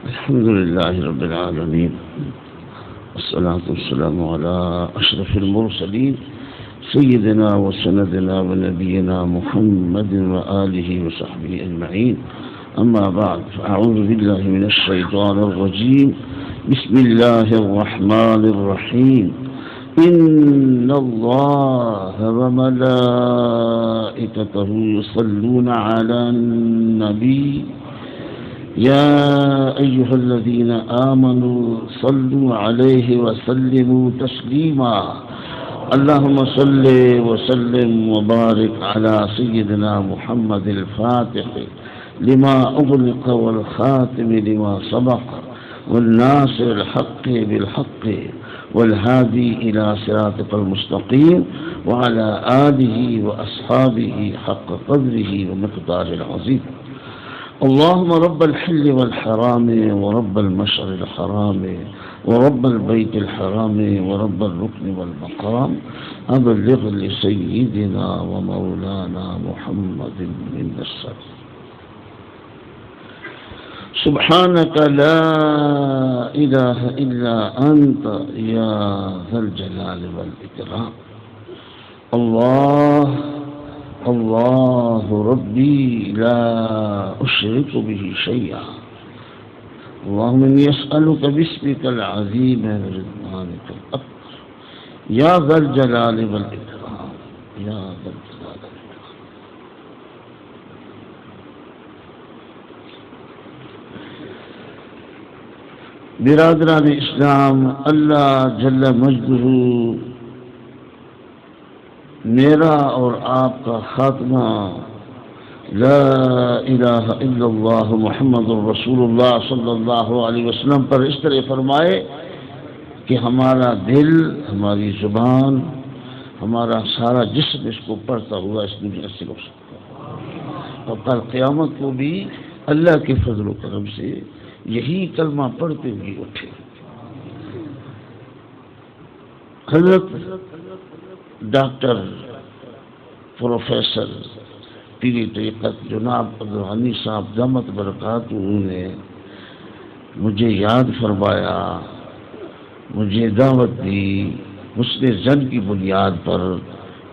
الحمد لله رب العالمين، والصلاة والسلام على أشرف المرسلين سيدنا وسندنا ونبينا محمد وآله وصحبه أجمعين. أما بعد، فأعوذ بالله من الشيطان الرجيم. بسم الله الرحمن الرحيم. إن الله وملائكته يصلون على النبي يا أيها الذين آمنوا صلوا عليه وسلموا تسليما. اللهم صل وسلم وبارك على سيدنا محمد الفاتح لما أغلق والخاتم لما سبق والناصر الحق بالحق والهادي إلى صراطك المستقيم وعلى آله وأصحابه حق قدره ومقداره العظيم. اللهم رب الحل والحرام ورب المشعر الحرام ورب البيت الحرام ورب الركن والمقام، أبلغ لسيدنا ومولانا محمد من السلام. سبحانك لا إله إلا أنت يا ذا الجلال والإكرام. الله ربي لا أشرك به شيئا. اللهم إني أسألك باسمك العظيم ورضوانك الأكبر يا ذا الجلال والإكرام يا ذا الجلال والإكرام. برادران اسلام، اللہ جل مجدہ میرا اور آپ کا خاتمہ لا الہ الا اللہ محمد الرسول اللہ صلی اللہ علیہ وسلم پر اس طرح فرمائے کہ ہمارا دل، ہماری زبان، ہمارا سارا جسم اس کو پڑھتا ہوا اس دنیا سے رک سکتا ہے، اور کل قیامت کو بھی اللہ کے فضل و کرم سے یہی کلمہ پڑھتے ہوئے اٹھے. حضرت ڈاکٹر پروفیسر پیری طریقت جناب عبدالغنی صاحب دامت برکاتہ نے مجھے یاد فرمایا، مجھے دعوت دی حسن ظن کی بنیاد پر،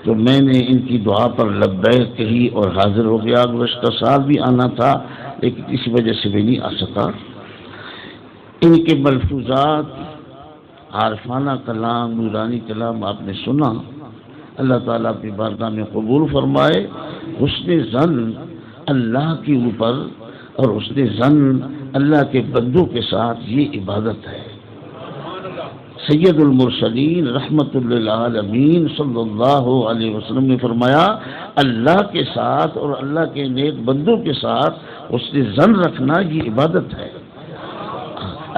تو میں نے ان کی دعا پر لبیک کہی اور حاضر ہو گیا. گزشتہ سال بھی آنا تھا لیکن کسی وجہ سے بھی نہیں آ سکا. ان کے ملفوظات، عارفانہ کلام، نورانی کلام آپ نے سنا. اللہ تعالیٰ اپنی بارگاہ میں قبول فرمائے. حسن ظن اللہ کے اوپر اور حسن ظن اللہ کے بندوں کے ساتھ یہ عبادت ہے. سید المرسلین رحمت للعالمین صلی اللہ علیہ وسلم نے فرمایا، اللہ کے ساتھ اور اللہ کے نیک بندوں کے ساتھ حسن ظن رکھنا یہ عبادت ہے.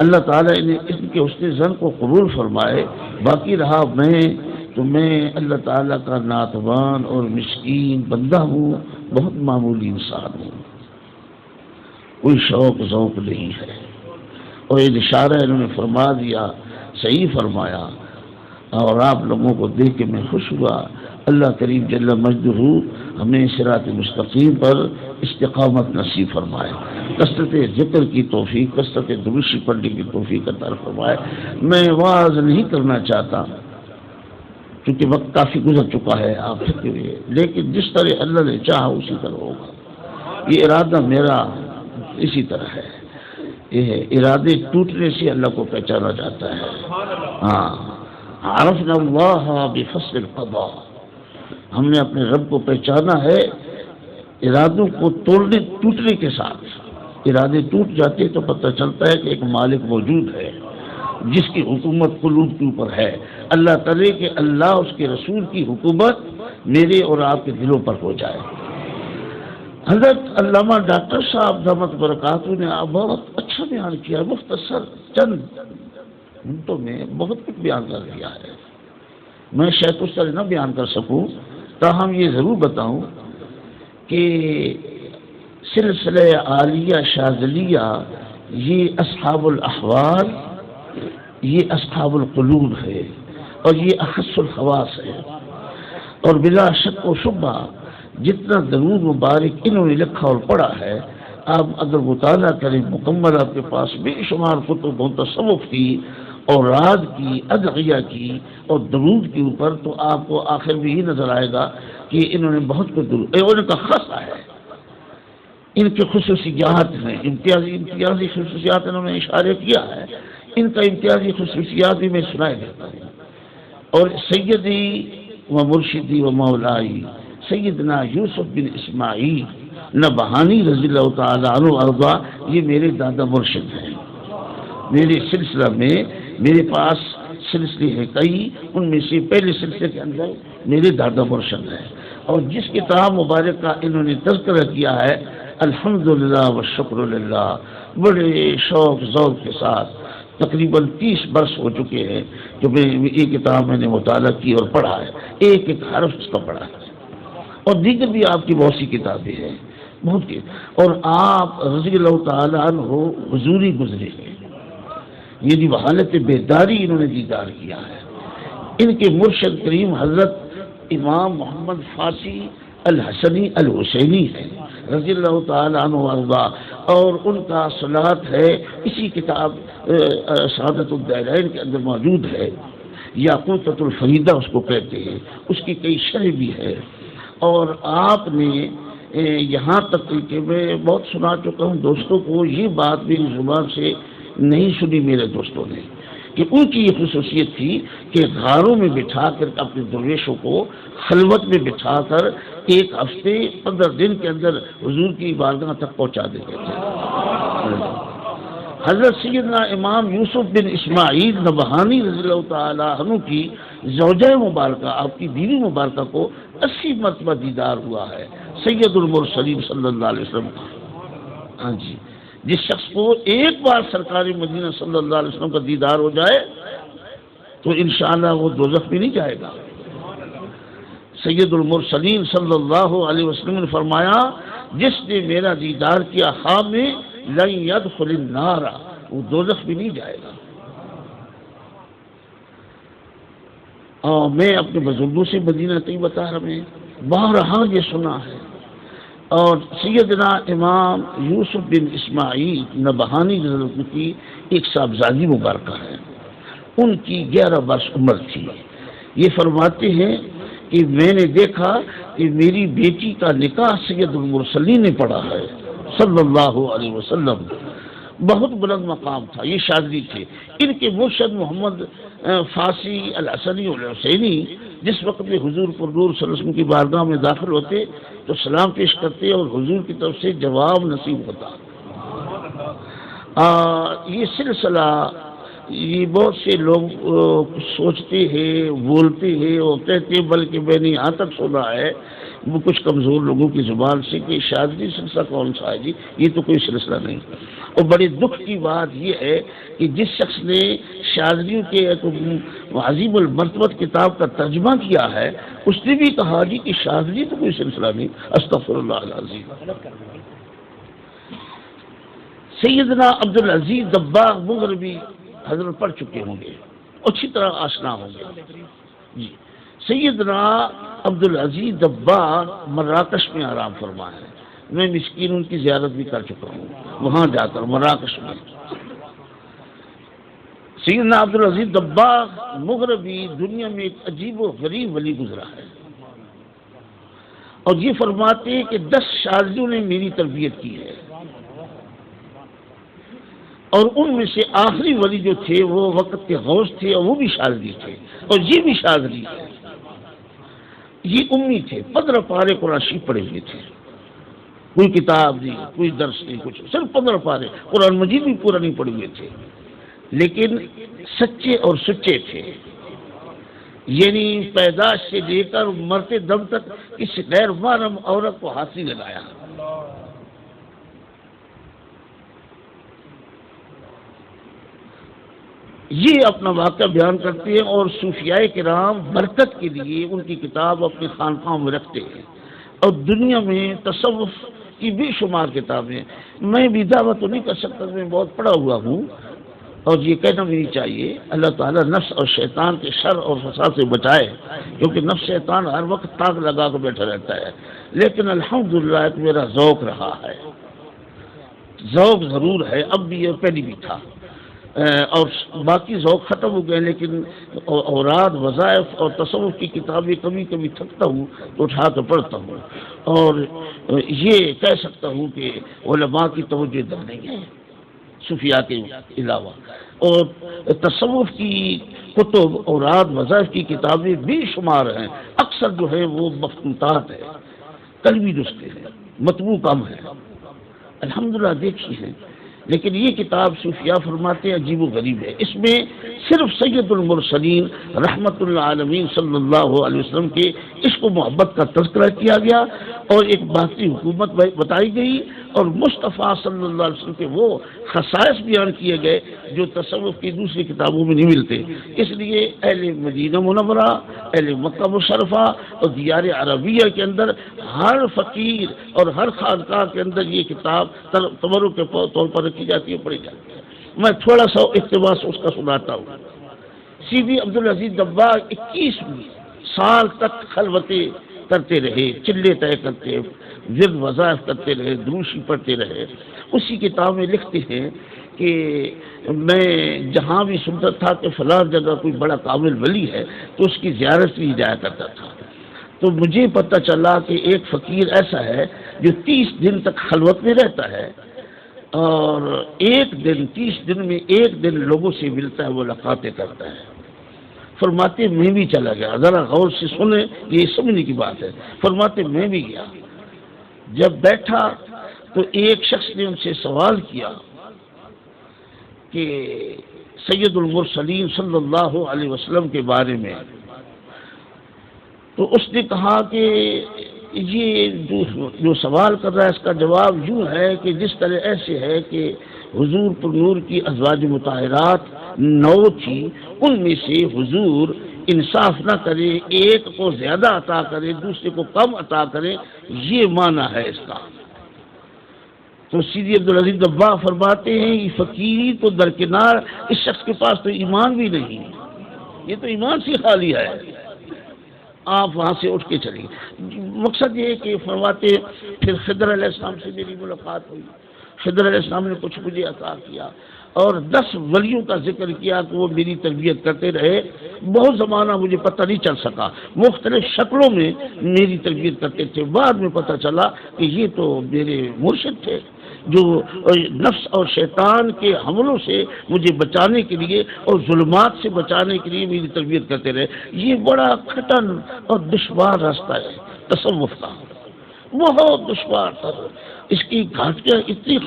اللہ تعالیٰ نے ان کے حسن ظن کو قبول فرمائے. باقی رہا میں اللہ تعالیٰ کا ناتوان اور مسکین بندہ ہوں، بہت معمولی انسان ہوں، کوئی شوق ذوق نہیں ہے. اور یہ اشارہ انہوں نے فرما دیا، صحیح فرمایا، اور آپ لوگوں کو دیکھ کے میں خوش ہوا. اللہ کریم جل مجدہ ہمیں صراط مستقیم پر استقامت نصیب فرمائے، کثرت ذکر کی توفیق، کثرت درود پڑھنے کی توفیق عطا فرمائے. میں واعظ نہیں کرنا چاہتا کیونکہ وقت کافی گزر چکا ہے آپ کے لیے، لیکن جس طرح اللہ نے چاہا اسی طرح ہوگا. یہ ارادہ میرا اسی طرح ہے. یہ ارادے ٹوٹنے سے اللہ کو پہچانا جاتا ہے. عرفنا اللہ بفصل القضاء، ہم نے اپنے رب کو پہچانا ہے ارادوں کو ٹوٹنے کے ساتھ. ارادے ٹوٹ جاتے تو پتہ چلتا ہے کہ ایک مالک موجود ہے جس کی حکومت قلوب کے اوپر ہے. اللہ کرے کہ اللہ اس کے رسول کی حکومت میرے اور آپ کے دلوں پر ہو جائے. حضرت علامہ ڈاکٹر صاحب دامت برکاتہ نے بہت اچھا بیان کیا، مختصر چند منٹوں میں بہت کچھ بیان کر دیا ہے. میں شاید اس طرح نہ بیان کر سکوں، تاہم یہ ضرور بتاؤں کہ سلسلہ عالیہ شاذلیہ یہ اصحاب الاحوال، یہ اصحاب القلوب ہے، اور یہ اخص الخواص ہے. اور بلا شک و شبہ جتنا درود مبارک انہوں نے لکھا اور پڑھا ہے، آپ اگر مطالعہ کریں مکمل، آپ کے پاس بے شمار کتب ہوں تصوف کی، اوراد کی، ادعیہ کی اور درود کے اوپر، تو آپ کو آخر میں یہ نظر آئے گا کہ انہوں نے بہت کچھ ان کا خاصا ہے، ان کے خصوصیات ہیں، امتیازی خصوصیات انہوں نے اشارے کیا ہے، ان کا امتیازی خصوصیات بھی میں سنائے دیتا ہوں۔ اور سیدی و مرشدی و مولائی سیدنا یوسف بن اسماعیل نبہانی رضی اللہ تعالی عنہ ارضا، یہ میرے دادا مرشد ہیں۔ میرے سلسلہ میں میرے پاس سلسلے ہیں کئی، ان میں سے پہلے سلسلے کے اندر میرے دادا مرشد ہیں، اور جس کتاب مبارک کا انہوں نے تذکرہ کیا ہے، الحمدللہ والشکر للہ، بڑے شوق ذوق کے ساتھ، تقریباً 30 برس ہو چکے ہیں جو میں یہ کتاب میں نے مطالعہ کی اور پڑھا ہے، ایک ایک حرف اس کا پڑھا ہے، اور دیگر بھی آپ کی بہت سی کتابیں ہیں بہت کی، اور آپ رضی اللہ تعالیٰ عنہ حضوری گزرے ہیں، یہ حالت بیداری انہوں نے دیدار کیا ہے۔ ان کے مرشد کریم حضرت امام محمد فاسی الحسنی الحسینی ہے رضی اللہ تعالیٰ عنہ وارضا، اور ان کا صلات ہے اسی کتاب سعادت الدارین کے اندر موجود ہے، یاقوتۃ الفریدہ اس کو کہتے ہیں، اس کی کئی شرح بھی ہے۔ اور آپ نے یہاں تک کہ میں بہت سنا چکا ہوں دوستوں کو، یہ بات میری زبان سے نہیں سنی میرے دوستوں نے، کہ ان کی یہ خصوصیت تھی کہ غاروں میں بٹھا کر اپنے درویشوں کو خلوت میں بٹھا کر 1 ہفتے 15 دن کے اندر حضور کی بارگاہ تک پہنچا دیتے تھے۔ حضرت سیدنا امام یوسف بن اسماعیل نبہانی رضی اللہ تعالیٰ عنہ کی زوجہ مبارکہ، آپ کی بیوی مبارکہ کو 80 مرتبہ دیدار ہوا ہے، سید المرسلین صلی اللہ علیہ وسلم۔ ہاں جی، جس شخص کو ایک بار سرکار مدینہ صلی اللہ علیہ وسلم کا دیدار ہو جائے تو انشاءاللہ وہ دوزخ بھی نہیں جائے گا۔ سید المرسلین صلی اللہ علیہ وسلم نے فرمایا، جس نے میرا دیدار کیا خواب میں، لن يدخل النار، وہ دوزخ بھی نہیں جائے گا۔ اور میں اپنے بزرگوں سے مدینہ طیبہ طاہرہ میں بارہا یہ سنا ہے، اور سیدنا امام یوسف بن اسماعیل نبہانی کی ایک صاحبزادی مبارکہ ہے، ان کی 11 برس عمر تھی۔ یہ فرماتے ہیں کہ میں نے دیکھا کہ میری بیٹی کا نکاح سید المرسلین نے پڑھا ہے صلی اللہ علیہ وسلم، بہت بلند مقام تھا، یہ شاذلی تھے۔ ان کے مرشد محمد فاسی الحسنی الحسینی جس وقت میں حضور پر نور صلی اللہ علیہ وسلم کی بارگاہ میں داخل ہوتے تو سلام پیش کرتے اور حضور کی طرف سے جواب نصیب ہوتا۔ یہ سلسلہ یہ بہت سے لوگ سوچتے ہیں، بولتے ہیں اور کہتے ہیں، بلکہ میں نے یہاں تک سنا ہے وہ کچھ کمزور لوگوں کی زبان سے کہ شاذلی سلسلہ کون سا ہے جی، یہ تو کوئی سلسلہ نہیں۔ اور بڑے دکھ کی بات یہ ہے کہ جس شخص نے شاذلیوں کے عظیم المرتبت کتاب کا ترجمہ کیا ہے، اس نے بھی کہا جی کہ شاذلی تو کوئی سلسلہ نہیں، استغفر اللہ العظیم۔ سیدنا عبدالعزیز دباغ مغربی حضرت پڑھ چکے ہوں گے، اچھی طرح آشنا ہوں گے جی۔ سیدنا عبدالعزیز دباغ مراکش میں آرام فرما ہے، میں مسکین ان کی زیارت بھی کر چکا ہوں وہاں جا کر مراکش میں۔ سیدنا عبدالعزیز دباغ مغربی دنیا میں ایک عجیب و غریب ولی گزرا ہے، اور یہ فرماتے ہیں کہ 10 شاذلیوں نے میری تربیت کی ہے، اور ان میں سے آخری ولی جو تھے وہ وقت کے غوث تھے، اور وہ بھی شاذلی تھے، اور یہ بھی شاذلی ہے۔ یہ امی تھے، 15 پارے قرآن شریف پڑھے ہوئے تھے، کوئی کتاب نہیں، کوئی درس نہیں، کچھ، صرف 15 پارے قرآن مجید بھی پورا نہیں پڑھے ہوئے تھے، لیکن سچے اور سچے تھے، یعنی پیدائش سے لے کر مرتے دم تک کسی غیر محرم عورت کو ہاتھ نہیں لگایا۔ یہ اپنا واقعہ بیان کرتے ہیں، اور صوفیاء کرام برکت کے لیے ان کی کتاب اپنے خانقاہوں میں رکھتے ہیں، اور دنیا میں تصوف کی بے شمار کتابیں، میں بھی دعویٰ تو نہیں کر سکتا، میں بہت پڑھا ہوا ہوں، اور یہ کہنا بھی نہیں چاہیے، اللہ تعالیٰ نفس اور شیطان کے شر اور فساد سے بچائے، کیونکہ نفس شیطان ہر وقت تاک لگا کر بیٹھا رہتا ہے، لیکن الحمدللہ ایک میرا ذوق رہا ہے، ذوق ضرور ہے اب بھی اور پہلے بھی تھا، اور باقی ذوق ختم ہو گئے، لیکن اوراد وظائف اور تصوف کی کتابیں کبھی کبھی تھکتا ہوں تو اٹھا کر پڑھتا ہوں، اور یہ کہہ سکتا ہوں کہ علماء کی توجہ ادھر نہیں ہے صوفیاء کے علاوہ، اور تصوف کی کتب اوراد وظائف کی کتابیں بے شمار ہیں، اکثر جو ہے وہ مخطوطات ہے، قلمی نسخے ہیں، مطبوع کم ہے، الحمدللہ دیکھی ہے، لیکن یہ کتاب صوفیاء فرماتے ہیں عجیب و غریب ہے، اس میں صرف سید المرسلین رحمت العالمین صلی اللہ علیہ وسلم کے عشق و محبت کا تذکرہ کیا گیا، اور ایک باقی حکومت بتائی گئی، اور مصطفیٰ صلی اللہ علیہ وسلم کے وہ خصائص بیان کیے گئے جو تصوف کی دوسری کتابوں میں نہیں ملتے۔ اس لیے اہل مدینہ منورہ، اہل مکہ مشرفہ اور دیار عربیہ کے اندر ہر فقیر اور ہر خانقاہ کے اندر یہ کتاب تبرک کے طور پر رکھی جاتی ہے، پڑھی جاتی ہے۔ میں تھوڑا سا اقتباس اس کا سناتا ہوں۔ سیدی عبدالعزیز دباغ 21 سال تک خلوتیں کرتے رہے، چلے طے کرتے، ورد وظائف کرتے رہے، دروشی پڑھتے رہے۔ اسی کتاب میں لکھتے ہیں کہ میں جہاں بھی سنتا تھا کہ فلاں جگہ کوئی بڑا کامل ولی ہے تو اس کی زیارت بھی جایا کرتا تھا، تو مجھے پتہ چلا کہ ایک فقیر ایسا ہے جو 30 دن تک خلوت میں رہتا ہے، اور 30 دن میں ایک دن لوگوں سے ملتا ہے، ملاقاتیں کرتا ہے۔ فرماتے میں بھی چلا گیا، ذرا غور سے سنیں، یہ سمجھنے کی بات ہے۔ فرماتے میں بھی گیا، جب بیٹھا تو ایک شخص نے ان سے سوال کیا کہ سید المرسلین صلی اللہ علیہ وسلم کے بارے میں، تو اس نے کہا کہ یہ جو سوال کر رہا ہے اس کا جواب یوں ہے کہ جس طرح ایسے ہے کہ حضور پر نور کی ازواج مطہرات 9 تھی، ان میں سے حضور انصاف نہ کرے، ایک کو زیادہ عطا کرے دوسرے کو کم عطا کرے، یہ معنی ہے اس کا۔ تو سیدی عبدالعزیز دباغ فرماتے ہیں یہ فقیری تو درکنار، اس شخص کے پاس تو ایمان بھی نہیں، یہ تو ایمان سے خالی ہے، آپ وہاں سے اٹھ کے چلیے۔ مقصد یہ ہے کہ فرماتے پھر خضر علیہ السلام سے میری ملاقات ہوئی، خضر علیہ السلام نے کچھ مجھے عطا کیا، اور 10 ولیوں کا ذکر کیا کہ وہ میری تربیت کرتے رہے، بہت زمانہ مجھے پتہ نہیں چل سکا، مختلف شکلوں میں میری تربیت کرتے تھے، بعد میں پتہ چلا کہ یہ تو میرے مرشد تھے جو نفس اور شیطان کے حملوں سے مجھے بچانے کے لیے اور ظلمات سے بچانے کے لیے میری تربیت کرتے رہے۔ یہ بڑا کٹن اور دشوار راستہ ہے تصوف کا، بہت دشوار تھا، اس کی گھاٹیاں اتنی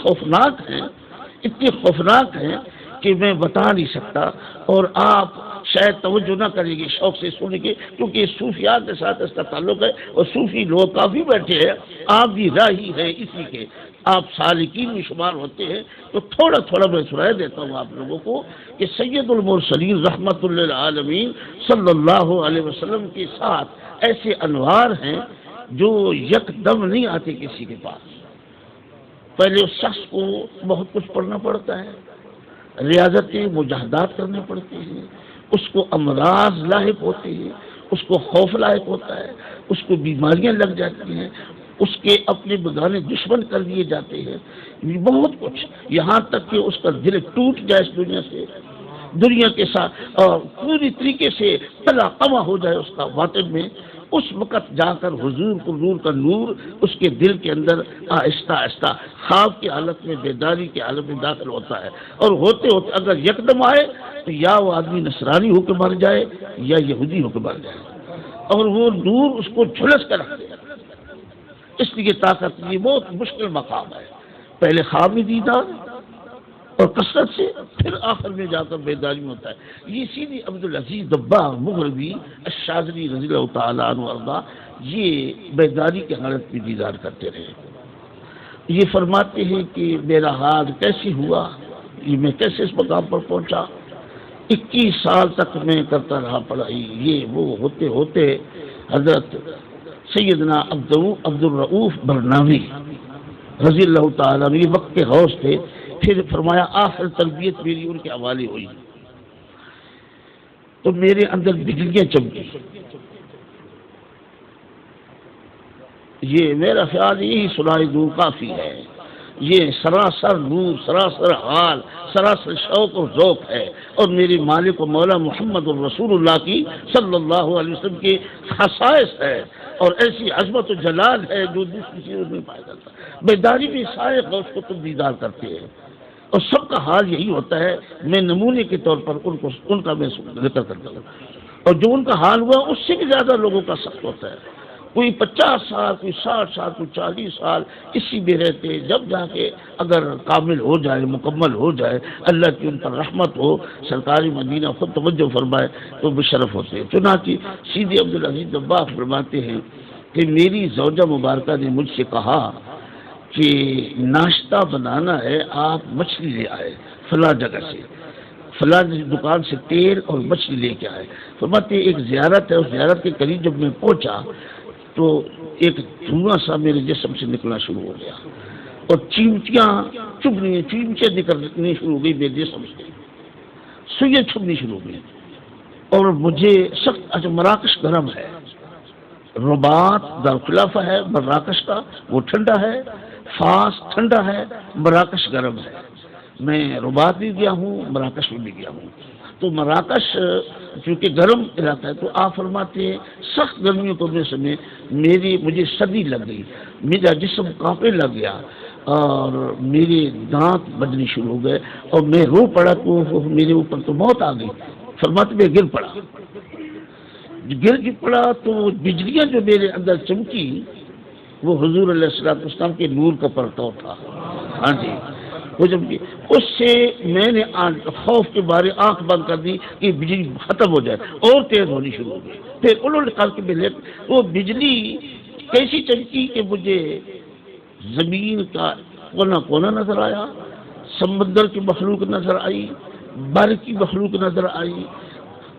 خوفناک ہیں کہ میں بتا نہیں سکتا، اور آپ شاید توجہ نہ کریں گے، شوق سے سنیں گے، کیونکہ صوفیاء کے ساتھ اس کا تعلق ہے، اور صوفی لوگ کافی بیٹھے ہیں، آپ بھی راہی ہیں اسی کے، آپ سالکین میں شمار ہوتے ہیں، تو تھوڑا تھوڑا میں سنائے دیتا ہوں آپ لوگوں کو کہ سید المرسلین رحمت للعالمین صلی اللہ علیہ وسلم کے ساتھ ایسے انوار ہیں جو یک دم نہیں آتے کسی کے پاس۔ پہلے اس شخص کو بہت کچھ پڑھنا پڑتا ہے، ریاضتیں مجاہدات کرنے پڑتی ہیں، اس کو امراض لاحق ہوتے ہیں، اس کو خوف لاحق ہوتا ہے، اس کو بیماریاں لگ جاتی ہیں، اس کے اپنے بگانے دشمن کر دیے جاتے ہیں، بہت کچھ، یہاں تک کہ اس کا دل ٹوٹ جائے اس دنیا کے ساتھ، اور پوری طریقے سے تلا قما ہو جائے اس کا باطن میں، اس وقت جا کر حضور کو نور کا نور اس کے دل کے اندر آہستہ آہستہ خواب کی حالت میں، بیداری کی حالت میں داخل ہوتا ہے، اور ہوتے ہوتے اگر یکدم آئے تو یا وہ آدمی نصرانی ہو کے مر جائے یا یہودی ہو کے مر جائے، اور وہ نور اس کو جھلس کر رکھ دے۔ اس لیے طاقت یہ بہت مشکل مقام ہے، پہلے خواب میں دیدار اور کثرت سے، پھر آخر میں جا کر بیداری میں ہوتا ہے۔ یہ سیدی عبدالعزیز دباغ مغربی الشاذلی رضی اللہ تعالیٰ عنہ وارضاہ یہ بیداری کی حالت میں دیدار کرتے رہے۔ یہ فرماتے ہیں کہ میرا حال کیسے ہوا، یہ میں کیسے اس مقام پر پہنچا، 21 سال تک میں کرتا رہا پڑھائی، یہ وہ ہوتے ہوتے حضرت سیدنا عبد الرؤوف برناوی رضی اللہ تعالیٰ عنہ، یہ وقت کے غوث تھے، پھر فرمایا آخر تربیت میری ان کے حوالے ہوئی تو میرے اندر بجلیاں چمکی۔ یہ میرا خیال یہی سنائی دوں کافی ہے یہ سراسر نور، سراسر حال، سراسر شوق اور ذوق ہے، اور میری مالک و مولا محمد الرسول اللہ کی صلی اللہ علیہ وسلم کی خصائص ہے، اور ایسی عظمت و جلال ہے جو دوسری چیزوں میں پایا جاتا ہے۔ بیداری بھی سارے غوث کو تم دیدار کرتے ہیں، اور سب کا حال یہی ہوتا ہے۔ میں نمونے کے طور پر ان کا میں ذکر کرتا ہوں، اور جو ان کا حال ہوا اس سے بھی زیادہ لوگوں کا سخت ہوتا ہے۔ کوئی 50 سال، کوئی 60 سال، کوئی 40 سال اسی میں رہتے، جب جا کے اگر کامل ہو جائے، مکمل ہو جائے، اللہ کی ان پر رحمت ہو، سرکاری مدینہ خود توجہ فرمائے تو بشرف ہوتے ہیں۔ چنانچہ سیدی عبدالعزیز دباغ فرماتے ہیں کہ میری زوجہ مبارکہ نے مجھ سے کہا کہ ناشتہ بنانا ہے، آپ مچھلی لے آئے فلاں جگہ سے، فلاں دکان سے تیل اور مچھلی لے کے آئے۔ فرماتے ایک زیارت ہے، اس زیارت کے قریب جب میں پہنچا تو ایک دھواں سا میرے جسم سے نکلنا شروع ہو گیا، اور چیمٹیاں نکلنی شروع ہو گئی میرے جسم سے، سوئیں چھپنی شروع ہو گئی، اور مجھے سخت مراکش گرم ہے، رباط دارالخلافہ ہے مراکش کا، وہ ٹھنڈا ہے، فاس ٹھنڈا ہے، مراکش گرم ہے۔ میں رباط بھی گیا ہوں، مراکش میں بھی گیا ہوں، تو مراکش چونکہ گرم علاقہ ہے، تو آپ فرماتے ہیں سخت گرمیوں کو میں مجھے سردی لگ گئی، میرا جسم کانپنے لگ گیا، اور میرے دانت بجنے شروع ہو گئے، اور میں رو پڑا تو میرے اوپر تو موت آ گئی۔ فرماتے میں گر پڑا تو بجلیاں جو میرے اندر چمکی وہ حضور علیہ السلام کے نور کا پرتو تھا۔ ہاں جی، وہ جب اس سے میں نے خوف کے بارے آنکھ بند کر دی کہ بجلی ختم ہو جائے، اور تیز ہونی شروع ہو گئی۔ پھر انہوں نے کہا کہ وہ بجلی کیسی چمکی کہ مجھے زمین کا کونا کونا نظر آیا، سمندر کی مخلوق نظر آئی، بر کی مخلوق نظر آئی،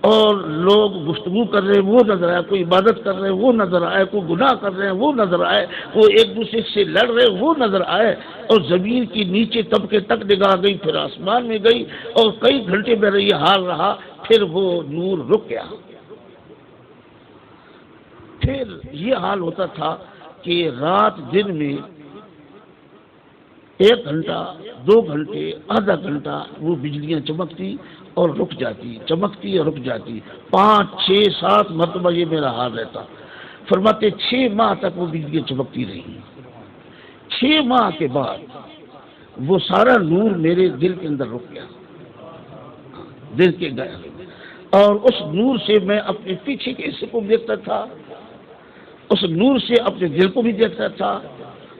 اور لوگ گفتگو کر رہے ہیں وہ نظر آیا، کوئی عبادت کر رہے ہیں وہ نظر آئے، کوئی گناہ کر رہے ہیں وہ نظر آئے، وہ ایک دوسرے سے لڑ رہے ہیں وہ نظر آئے، اور زمین کی نیچے طبقے تک نگاہ گئی، پھر آسمان میں گئی، اور کئی گھنٹے میرا یہ حال رہا، پھر وہ نور رک گیا۔ پھر یہ حال ہوتا تھا کہ رات دن میں 1 گھنٹہ 2 گھنٹے آدھا گھنٹہ وہ بجلیاں چمکتی اور رک جاتی، چمکتی اور رک جاتی، 5 6 7 مرتبہ یہ میرا حال رہتا۔ فرماتے 6 ماہ تک وہ بجلیاں چمکتی رہی۔ 6 ماہ کے بعد وہ سارا نور میرے دل کے اندر رک گیا، دل کے گیا، اور اس نور سے میں اپنے پیچھے کے حصے کو دیکھتا تھا، اس نور سے اپنے دل کو بھی دیکھتا تھا،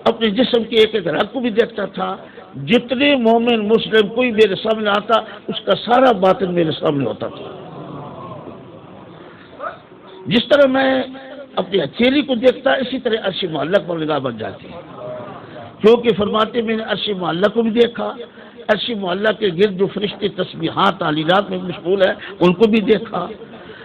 اپنے جسم کے ایک ایک رگ کو بھی دیکھتا تھا۔ جتنے مومن مسلم کوئی میرے سامنے آتا اس کا سارا باطن میرے سامنے ہوتا تھا۔ جس طرح میں اپنی ہتھیلی کو دیکھتا اسی طرح عرش معلق پر نگاہ بن جاتی، کیونکہ فرماتے میں نے عرش معلق کو بھی دیکھا، عرش معلق کے گرد جو فرشتے تسبیحات تعلیلات میں مشغول ہیں ان کو بھی دیکھا،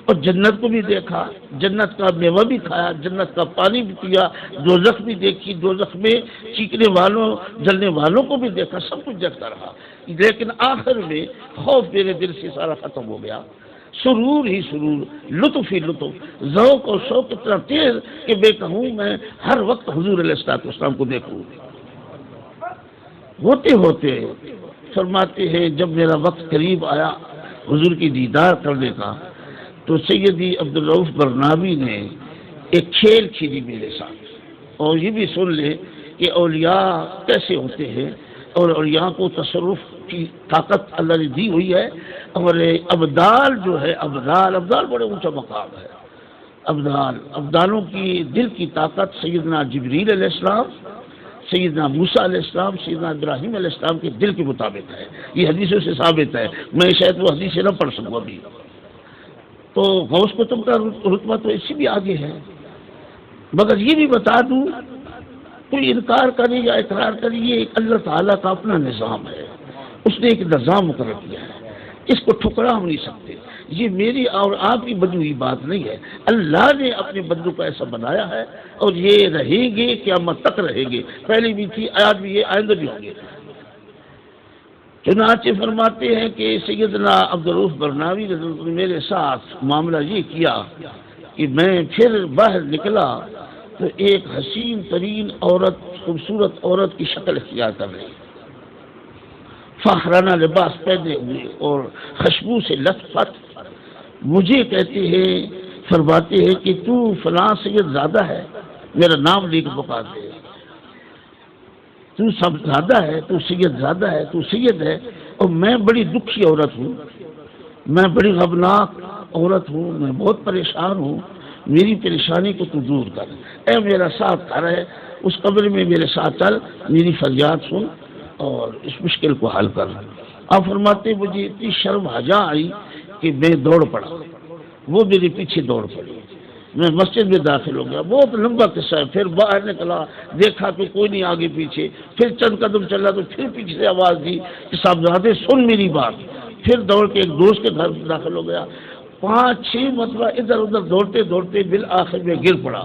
اور جنت کو بھی دیکھا، جنت کا میوہ بھی کھایا، جنت کا پانی بھی پیا، دوزخ بھی دیکھی، دوزخ میں چیخنے والوں جلنے والوں کو بھی دیکھا، سب کچھ دیکھتا رہا، لیکن آخر میں خوف میرے دل سے سارا ختم ہو گیا، سرور ہی سرور، لطف ہی لطف، ذوق اور شوق اتنا تیز کہ میں کہوں میں ہر وقت حضور علیہ السلام کو دیکھوں۔ ہوتے ہوتے فرماتے ہیں جب میرا وقت قریب آیا حضور کی دیدار کرنے کا، تو سیدی عبدالرؤف برناوی نے ایک کھیل کھیلی میرے ساتھ، اور یہ بھی سن لے کہ اولیاء کیسے ہوتے ہیں، اور اولیاء کو تصرف کی طاقت اللہ نے دی ہوئی ہے، اور ابدال جو ہے ابدال بڑے اونچا مقام ہے، ابدالوں کی دل کی طاقت سیدنا جبریل علیہ السلام، سیدنا موسیٰ علیہ السلام، سیدنا ابراہیم علیہ السلام کے دل کے مطابق ہے، یہ حدیثوں سے ثابت ہے، میں شاید وہ حدیثیں نہ پڑھ سکوں ابھی، تو غوث کتب کا رتبہ تو اس سے بھی آگے ہے، مگر یہ بھی بتا دوں کوئی انکار کرے یا اقرار کرے، یہ ایک اللہ تعالیٰ کا اپنا نظام ہے، اس نے ایک نظام مقرر کیا ہے، اس کو ٹھکرا ہم نہیں سکتے، یہ میری اور آپ کی بنی ہوئی بات نہیں ہے، اللہ نے اپنے بندوں کو ایسا بنایا ہے، اور یہ رہیں گے قیامت تک رہیں گے، پہلے بھی تھی آج بھی یہ آئندہ بھی ہوں گے۔ چنانچہ فرماتے ہیں کہ سیدنا عبدالرؤف برناوی نے میرے ساتھ معاملہ یہ کیا کہ میں پھر باہر نکلا تو ایک حسین ترین عورت خوبصورت عورت کی شکل اختیار کر رہی ہے، فاخرانہ لباس پہنے ہوئے اور خوشبو سے لت پت، مجھے کہتے ہیں، فرماتے ہیں کہ تو فلاں سید زادہ ہے، میرا نام لے کے پکارتے ہیں، تو سب زادہ ہے، تو سید زادہ ہے، تو سید ہے، اور میں بڑی دکھی عورت ہوں، میں بڑی غمناک عورت ہوں، میں بہت پریشان ہوں، میری پریشانی کو تو دور کر، اے میرا ساتھ کر ہے، اس قبر میں میرے ساتھ چل، میری فریاد سن اور اس مشکل کو حل کر۔ آپ فرماتے مجھے اتنی شرم حیا آئی کہ میں دوڑ پڑا، وہ میرے پیچھے دوڑ پڑی، میں مسجد میں داخل ہو گیا، بہت لمبا قصہ ہے، پھر باہر نکلا، دیکھا کہ کوئی نہیں آگے پیچھے، پھر چند قدم چلا تو پھر پیچھے سے آواز دی کہ صاحبزادے سن میری بات، پھر دوڑ کے ایک دوست کے گھر داخل ہو گیا، 5-6 مرتبہ ادھر ادھر دوڑتے دوڑتے بالآخر میں گر پڑا،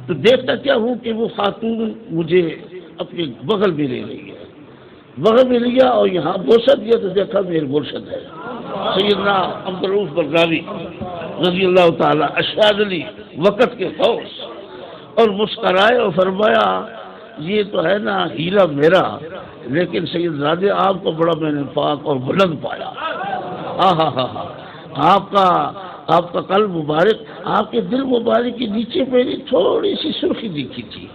تو دیکھتا کیا ہوں کہ وہ خاتون مجھے اپنے بغل میں لے رہی ہے، بغل میں لیا اور یہاں بوسہ دیا تو دیکھا میرے مرشد ہے سیدنا عبدالرؤف برگاوی رضی اللہ تعالیٰ اشاذلی وقت کے فوز، اور مسکرائے اور فرمایا یہ تو ہے نا ہیلا میرا، لیکن سید زادے آپ کو بڑا میں نے پاک اور بلند پایا، ہاں ہاں ہاں، آپ کا قلب مبارک، آپ کے دل مبارک کے نیچے میری تھوڑی سی سرخی دکھی تھی،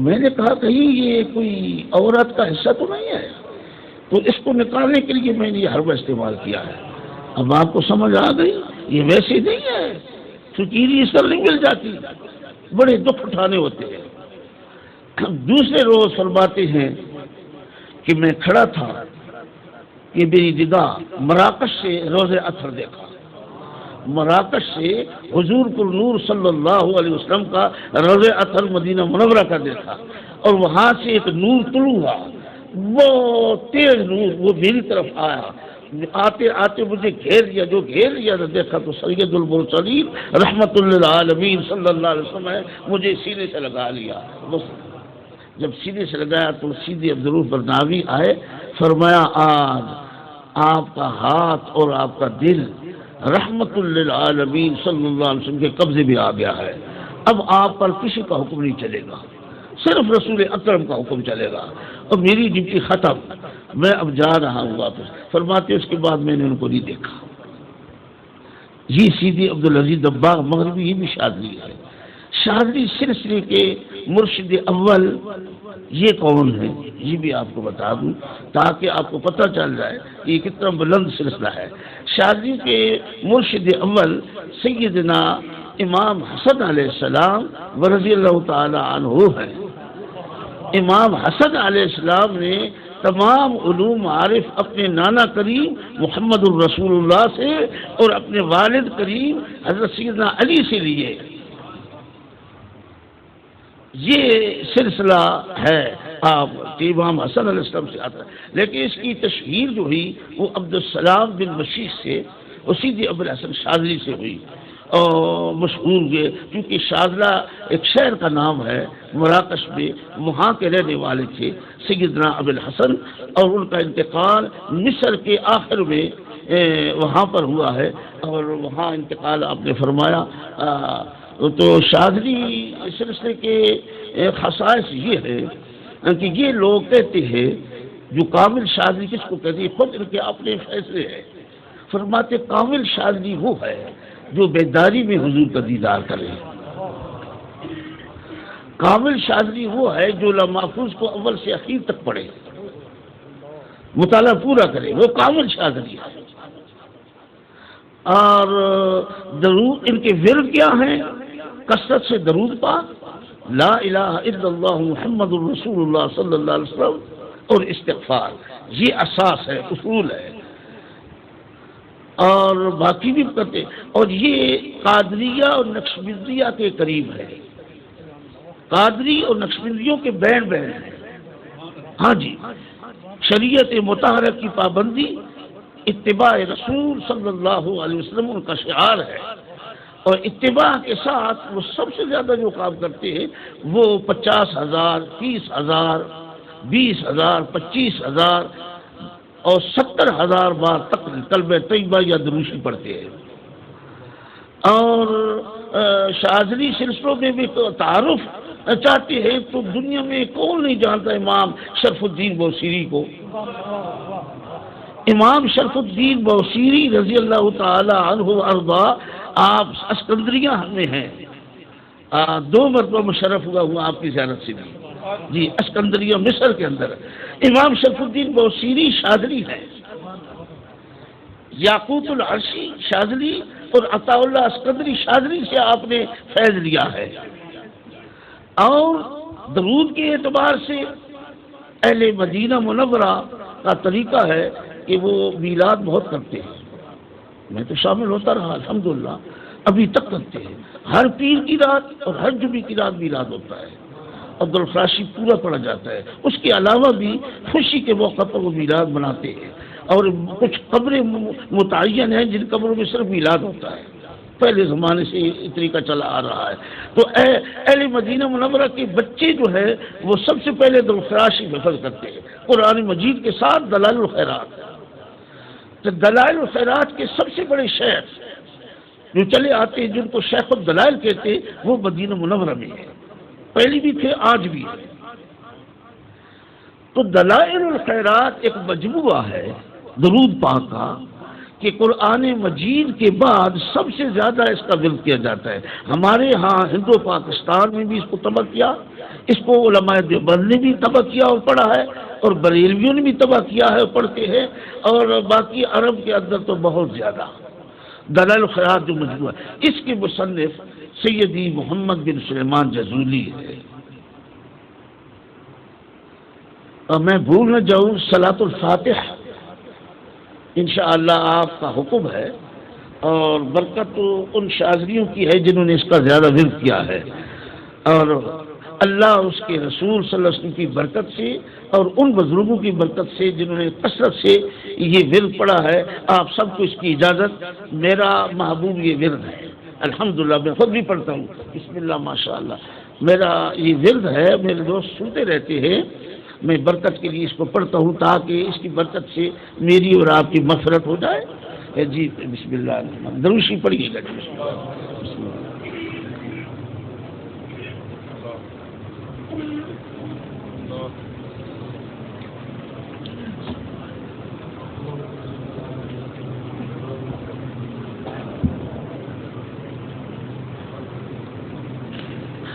میں نے کہا کہیں یہ کوئی عورت کا حصہ تو نہیں ہے، تو اس کو نکالنے کے لیے میں نے یہ حربہ استعمال کیا ہے۔ اب آپ کو سمجھ آ گئی یہ ویسے نہیں ہے، فقیری اس طرح نہیں مل جاتی، بڑے دکھ اٹھانے ہوتے ہیں۔ دوسرے روز فرماتے ہیں کہ میں کھڑا تھا کہ میری نگاہ مراکش سے روز اطہر دیکھا، مراکش سے حضور پر نور صلی اللہ علیہ وسلم کا روز اطہر مدینہ منورہ کا دیکھا، اور وہاں سے ایک نور طلوع ہوا، وہ تیز نور، وہ میری طرف آیا، آتے آتے مجھے گھیر لیا، جو گھیر لیا تو دیکھا تو سید المرسلین رحمت للعالمین صلی اللہ علیہ وسلم ہے، مجھے سینے سے لگا لیا، بس جب سینے سے لگایا تو سیدھے عبدالرؤف برناوی آئے، فرمایا آج آپ کا ہاتھ اور آپ کا دل رحمت للعالمین صلی اللہ علیہ وسلم کے قبضے میں آ گیا ہے، اب آپ پر کسی کا حکم نہیں چلے گا، صرف رسول اکرم کا حکم چلے گا، اور میری ڈیوٹی ختم، میں اب جا رہا ہوں واپس۔ فرماتے اس کے بعد میں نے ان کو نہیں دیکھا۔ یہ سیدھی عبدالعزیز دباغ مغربی، یہ بھی شاذلی ہے، شاذلی سلسلے کے مرشد اول یہ کون ہے یہ بھی آپ کو بتا دوں تاکہ آپ کو پتہ چل جائے کہ یہ کتنا بلند سلسلہ ہے۔ شاذلی کے مرشد اول سیدنا امام حسن علیہ السلام رضی اللہ تعالی عنہ ہے۔ امام حسن علیہ السلام نے تمام علوم عارف اپنے نانا کریم محمد الرسول اللہ سے اور اپنے والد کریم حضرت سیدنا علی سے لیے، یہ سلسلہ ہے آپ کہ امام حسن علیہ السلام سے آتا ہے، لیکن اس کی تشہیر جو ہوئی وہ عبدالسلام بن مشیخ سے اور سیدھی ابوالحسن شاذلی سے ہوئی، اور مشہور ہوئے کیونکہ شاذلہ ایک شہر کا نام ہے مراکش میں، وہاں کے رہنے والے تھے سیدنا ابوالحسن، اور ان کا انتقال مصر کے آخر میں وہاں پر ہوا ہے، اور وہاں انتقال آپ نے فرمایا۔ تو شاذلی سلسلے کے خصائص یہ ہے کہ یہ لوگ کہتے ہیں جو کامل شاذلی کس کو کہتے ہیں، خود ان کے اپنے فیصلے ہیں، فرماتے کامل شاذلی وہ ہے جو بیداری میں حضور کا دیدار کرے، کامل شاذلی وہ ہے جو لوح محفوظ کو اول سے اخیر تک پڑھے، مطالعہ پورا کرے، وہ کامل شاذلی ہے۔ اور درود ان کے ورد کیا ہیں؟ کثرت سے درود پاک، لا الہ الا اللہ محمد الرسول اللہ صلی اللہ علیہ وسلم، اور استغفار، یہ اساس ہے، اصول ہے، اور باقی بھی کرتے، اور یہ قادریہ اور نقشبندیہ کے قریب ہے، قادری اور نقشبندیوں کے بین ہیں۔ ہاں جی، شریعت مطہرہ کی پابندی، اتباع رسول صلی اللہ علیہ وسلم ان کا شعار ہے، اور اتباع کے ساتھ وہ سب سے زیادہ جو کام کرتے ہیں وہ 50,000 30,000 20,000 25,000 اور 70,000 بار تک کلمہ طیبہ یا دروشی پڑھتے ہیں، اور شاذلی سلسلوں میں بھی تعارف چاہتے ہیں تو دنیا میں کون نہیں جانتا امام شرف الدین بوصیری کو. امام شرف الدین بوصیری رضی اللہ تعالی عنہ وارضا آپ اسکندریہ میں ہیں. 2 مرتبہ مشرف ہوا ہوں آپ کی زیارت سے بھی. جی اسکندریہ مصر کے اندر. امام شرف الدین بوصیری شاذلی ہے. یاقوت العرشی شاذلی اور عطا اللہ اسکندری شاذلی سے آپ نے فیض لیا ہے. اور درود کے اعتبار سے اہل مدینہ منورہ کا طریقہ ہے کہ وہ میلاد بہت کرتے ہیں. میں تو شامل ہوتا رہا الحمدللہ، ابھی تک کرتے ہیں. ہر پیر کی رات اور ہر جمعے کی رات میلاد ہوتا ہے. عبدالخراشی پورا پڑھا جاتا ہے. اس کے علاوہ بھی خوشی کے موقع پر وہ میلاد مناتے ہیں. اور کچھ قبریں متعین ہیں جن قبروں میں صرف میلاد ہوتا ہے. پہلے زمانے سے یہ طریقہ چلا آ رہا ہے. تو اہل مدینہ منورہ کے بچے جو ہے وہ سب سے پہلے عبدالخراشی حفظ کرتے ہیں قرآن مجید کے ساتھ دلائل الخیرات. تو دلائل الخیرات کے سب سے بڑے شیخ جو چلے آتے ہیں جن کو شیخ الدلائل کہتے ہیں وہ مدینہ منورہ میں ہے. پہلی بھی تھے، آج بھی ہے. تو دلائل الخیرات ایک مجموعہ ہے درود پاک کا کہ قرآن مجید کے بعد سب سے زیادہ اس کا ورد کیا جاتا ہے. ہمارے ہاں ہندو پاکستان میں بھی اس کو طبع کیا، اس کو علماء دیوبند نے بھی طبع کیا اور پڑھا ہے، اور بریلویوں نے بھی طبع کیا ہے اور پڑھتے ہیں، اور باقی عرب کے اندر تو بہت زیادہ. دلائل الخیرات جو مجموعہ ہے اس کے مصنف سیدی محمد بن سلیمان جزولی ہے. اور میں بھول نہ جاؤں صلاۃ الفاتح انشاءاللہ آپ کا حکم ہے، اور برکت تو ان شاذلیوں کی ہے جنہوں نے اس کا زیادہ ورد کیا ہے. اور اللہ اس کے رسول صلی اللہ علیہ وسلم کی برکت سے اور ان بزرگوں کی برکت سے جنہوں نے کثرت سے یہ ورد پڑھا ہے، آپ سب کو اس کی اجازت. میرا محبوب یہ ورد ہے الحمدللہ. میں خود بھی پڑھتا ہوں. بسم اللہ ماشاءاللہ. میرا یہ ورد ہے، میرے دوست سنتے رہتے ہیں. میں برکت کے لیے اس کو پڑھتا ہوں تاکہ اس کی برکت سے میری اور آپ کی مغفرت ہو جائے. جی بسم اللہ دروشی پڑھیے گا. بسم اللہ.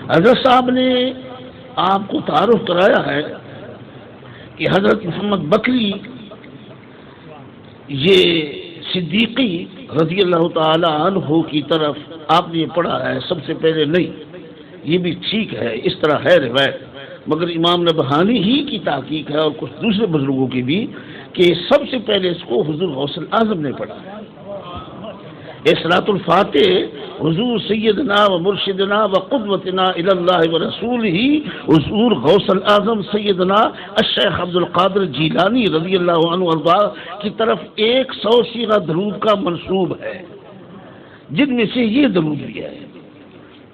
حضرت صاحب نے آپ کو تعارف کرایا ہے کہ حضرت محمد بکری یہ صدیقی رضی اللہ تعالی عنہ کی طرف آپ نے پڑھا ہے سب سے پہلے. نہیں یہ بھی ٹھیک ہے، اس طرح ہے روایت، مگر امام نبہانی ہی کی تحقیق ہے اور کچھ دوسرے بزرگوں کی بھی کہ سب سے پہلے اس کو حضور غوث اعظم نے پڑھا ہے. صلاۃ الفاتح حضور سیدنا و مرشدنا و قدوتنا الی اللہ و رسول ہی حضور غوث الاعظم سیدنا الشیخ عبد القادر جیلانی رضی اللہ عنہ وارضا کی طرف 100 صیغہ درود کا منسوب ہے، جن میں سے یہ درود بھی ہے.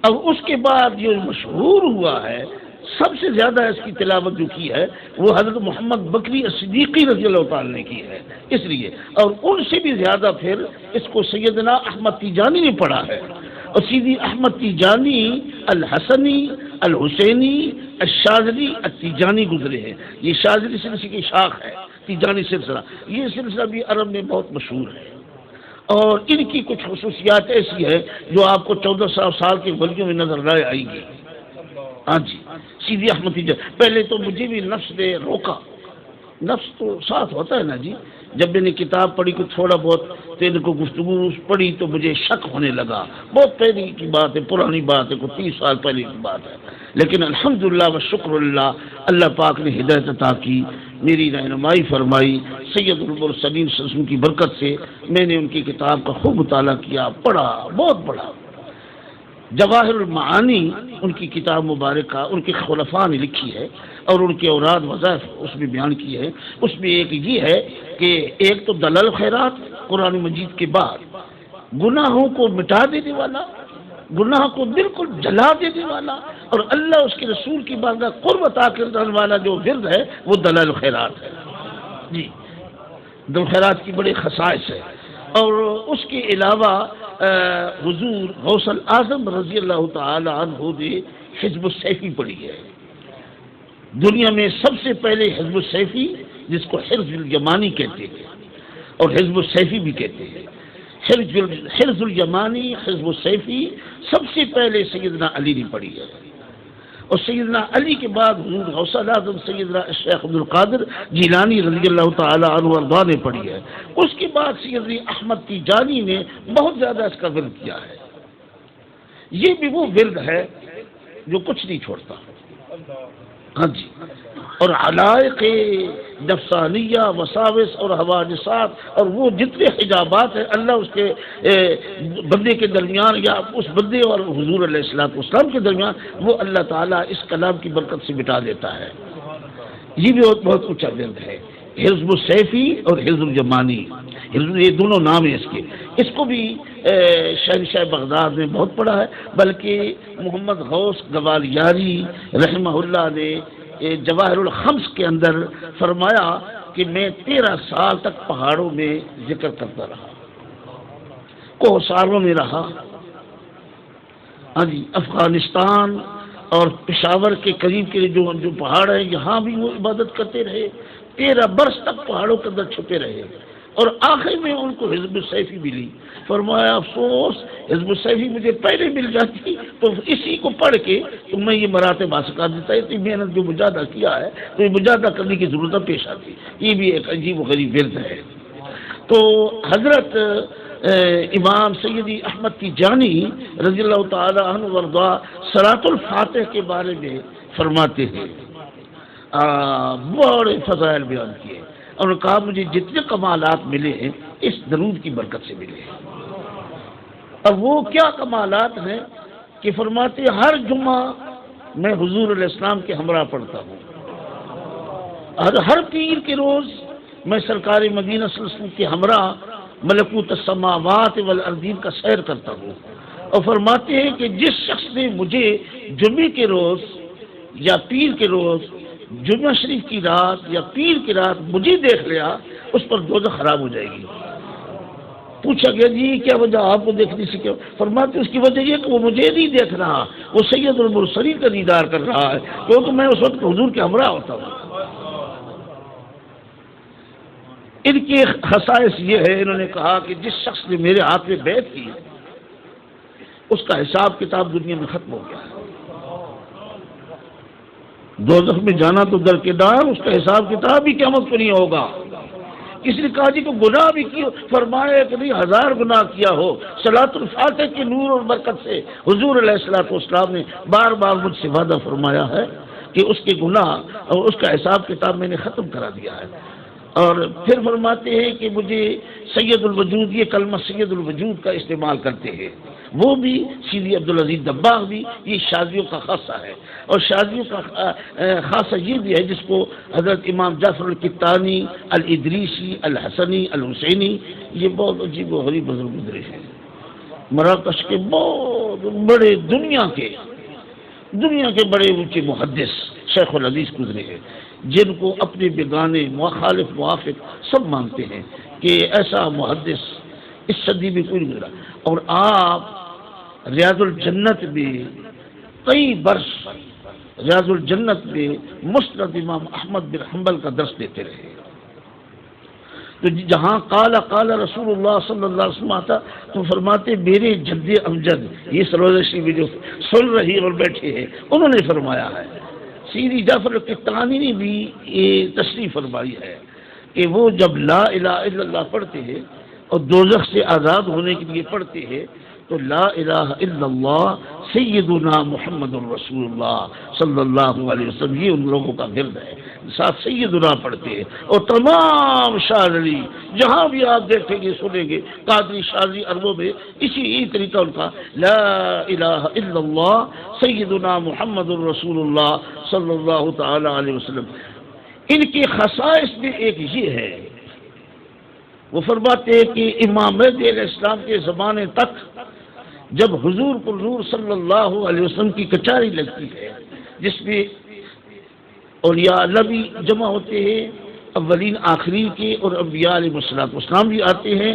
اب اس کے بعد جو مشہور ہوا ہے سب سے زیادہ اس کی تلاوت جو کی ہے وہ حضرت محمد بکری صدیقی رضی اللہ تعالی نے کی ہے. اس لیے اور ان سے بھی زیادہ پھر اس کو سیدنا احمد تیجانی نے پڑھا ہے. اور سیدی احمد تیجانی الحسنی الحسینی الشاذلی التیجانی گزرے ہیں. یہ شاذلی سلسلے کی شاخ ہے تیجانی سلسلہ. یہ سلسلہ بھی عرب میں بہت مشہور ہے، اور ان کی کچھ خصوصیات ایسی ہے جو آپ کو 1400 سال کے ولیوں میں نظر نہ آئیں گی. ہاں جی سیدھی احمد تیجانی. پہلے تو مجھے بھی نفس نے روکا، نفس تو ساتھ ہوتا ہے نا جی. جب میں نے کتاب پڑھی کو تھوڑا بہت تو ان کو گفتگو پڑھی تو مجھے شک ہونے لگا. بہت پہلے کی بات ہے، پرانی بات ہے، کوئی 30 سال پہلے کی بات ہے. لیکن الحمدللہ و شکر اللہ، اللہ پاک نے ہدایت عطا کی، میری رہنمائی فرمائی. سید المرسلین صلی اللہ علیہ وسلم کی برکت سے میں نے ان کی کتاب کا خوب مطالعہ کیا، پڑھا، بہت پڑھا. جواہر المعانی ان کی کتاب مبارکہ ان کے خلفاء نے لکھی ہے، اور ان کے اوراد وظائف اس میں بیان کیے ہیں. اس میں ایک یہ ہے کہ ایک تو دلائل خیرات قرآن مجید کے بعد گناہوں کو مٹا دینے والا، گناہ کو بالکل جلا دینے والا، اور اللہ اس کے رسول کی بارگاہ قرب عطا کرنے والا جو ورد ہے وہ دلائل خیرات ہے. جی دلائل خیرات کی بڑے خصائص ہے. اور اس کے علاوہ حضور غوث الاعظم رضی اللہ تعالی عنہ نے حزب السیفی پڑھی ہے۔ دنیا میں سب سے پہلے حزب السیفی، جس کو حرز الیمانی کہتے ہیں اور حزب السیفی بھی کہتے ہیں، حرز الیمانی، حزب السیفی سب سے پہلے سیدنا علی نے پڑھی ہے، اور سیدنا علی کے بعد حضور غوث الاعظم سیدنا شیخ عبد القادر جیلانی رضی اللہ تعالی عنہ وارضاہ نے پڑھی ہے۔ اس کے بعد سیدنا احمد تیجانی نے بہت زیادہ اس کا ورد کیا ہے۔ یہ بھی وہ ورد ہے جو کچھ نہیں چھوڑتا، ہاں جی، اور علائق نفسانیہ، وساوس اور حوادثات اور وہ جتنے حجابات ہیں اللہ اس کے بندے کے درمیان یا اس بندے اور حضور علیہ الصلوۃ والسلام کے درمیان، وہ اللہ تعالیٰ اس کلام کی برکت سے مٹا دیتا ہے۔ یہ بھی بہت اونچا ورد ہے، حزب السیفی اور حزب الجمانی، یہ دونوں نام ہیں اس کے۔ اس کو بھی شہنشاہ بغداد نے بہت پڑھا ہے، بلکہ محمد غوث گوالیاری رحمہ اللہ نے جواہر الخمس کے اندر فرمایا کہ میں 13 سال تک پہاڑوں میں ذکر کرتا رہا، کوہساروں میں رہا، ہاں جی، افغانستان اور پشاور کے قریب کے جو پہاڑ ہیں یہاں بھی وہ عبادت کرتے رہے، 13 برس تک پہاڑوں کے اندر چھپے رہے، اور آخر میں ان کو حزب السیفی ملی۔ فرمایا افسوس حزب السیفی مجھے پہلے مل جاتی تو اسی کو پڑھ کے تو میں یہ مراتب حاصل کر دیتا، اتنی محنت جو مجاہدہ کیا ہے تو یہ مجاہدہ کرنے کی ضرورت پیش آتی۔ یہ بھی ایک عجیب و غریب ورد ہے۔ تو حضرت امام سیدی احمد تیجانی رضی اللہ تعالی عنہ وارضاہ صلاۃ الفاتح کے بارے میں فرماتے ہیں، بڑے فضائل بیان کیے، اور کہا مجھے جتنے کمالات ملے ہیں اس درود کی برکت سے ملے ہیں۔ اور وہ کیا کمالات ہیں کہ فرماتے ہر جمعہ میں حضور علیہ السلام کے ہمراہ پڑھتا ہوں، اور ہر پیر کے روز میں سرکار مدینہ صلی اللہ علیہ وسلم کے ہمراہ ملکوت السماوات والارضین کا سیر کرتا ہوں، اور فرماتے ہیں کہ جس شخص نے مجھے جمعے کے روز یا پیر کے روز، جمعہ شریف کی رات یا پیر کی رات مجھے دیکھ لیا، اس پر دوزخ خراب ہو جائے گی۔ پوچھا گیا جی کیا وجہ آپ کو دیکھنے سے کیا؟ فرماتے اس کی وجہ یہ کہ وہ مجھے نہیں دیکھ رہا، وہ سید المرسلین کا دیدار کر رہا ہے، کیونکہ میں اس وقت حضور کے ہمراہ ہوتا ہوں۔ ان کی خصائص یہ ہے، انہوں نے کہا کہ جس شخص نے میرے ہاتھ میں بیعت کی اس کا حساب کتاب دنیا میں ختم ہو گیا ہے، دوزخ میں جانا تو درکنار، اس کا حساب کتاب بھی قیامت کو نہیں ہوگا۔ کسی نے کہا جی کو گناہ بھی کیا، فرمایا کہ نہیں 1000 گناہ کیا ہو، صلاۃ الفاتح کے نور اور برکت سے حضور علیہ الصلوۃ والسلام نے بار بار مجھ سے وعدہ فرمایا ہے کہ اس کے گناہ اور اس کا حساب کتاب میں نے ختم کرا دیا ہے۔ اور پھر فرماتے ہیں کہ مجھے سید الوجود، یہ کلمہ سید الوجود کا استعمال کرتے ہیں، وہ بھی سیدی عبدالعزیز دباغ بھی، یہ شاذیوں کا خاصہ ہے، اور شاذیوں کا خاصہ یہ بھی ہے جس کو حضرت امام جعفر القطانی، الادریسی، الحسنی، الحسینی، یہ بہت عجیب و غریب بزرگ گزرے ہیں، مراکش کے بہت بڑے دنیا کے بڑے اونچے محدث شیخ الحدیث گزرے ہیں، جن کو اپنے بیگانے مخالف موافق سب مانتے ہیں کہ ایسا محدث اس صدی میں کوئی نہیں گزرا۔ اور آپ ریاض الجنت میں کئی برس ریاض الجنت میں مسند امام احمد بن حنبل کا درس دیتے رہے، تو جہاں قال رسول اللہ صلی اللہ علیہ وسلم آتا تو فرماتے میرے جد امجد، یہ سروج شریف جو سن رہی اور بیٹھے ہیں انہوں نے فرمایا ہے۔ سیدی جعفر القطانی نے بھی یہ تشریح فرمائی ہے کہ وہ جب لا الہ الا اللہ پڑھتے ہیں اور دوزخ سے آزاد ہونے کے لیے پڑھتے ہیں تو لا الہ الا اللہ سیدنا محمد الرسول اللہ صلی اللہ علیہ وسلم، یہ ان لوگوں کا ورد ہے، ساتھ سیدنا پڑھتے ہیں، اور تمام شاعری جہاں بھی آپ دیکھیں گے سنیں گے قادری شاعری عربوں میں اسی طریقہ ان کا لا الہ الا اللہ سیدنا محمد الرسول اللہ صلی اللہ تعالی علیہ وسلم۔ ان کی خصائص میں ایک یہ ہے، وہ فرماتے ہیں کہ امام مہدی علیہ السلام کے زمانے تک جب حضور صلی اللہ علیہ وسلم کی کچہری لگتی ہے جس میں اولیاء اللہ بھی جمع ہوتے ہیں، اولین آخرین کے، اور انبیاء علیہ الصلوۃ والسلام بھی آتے ہیں،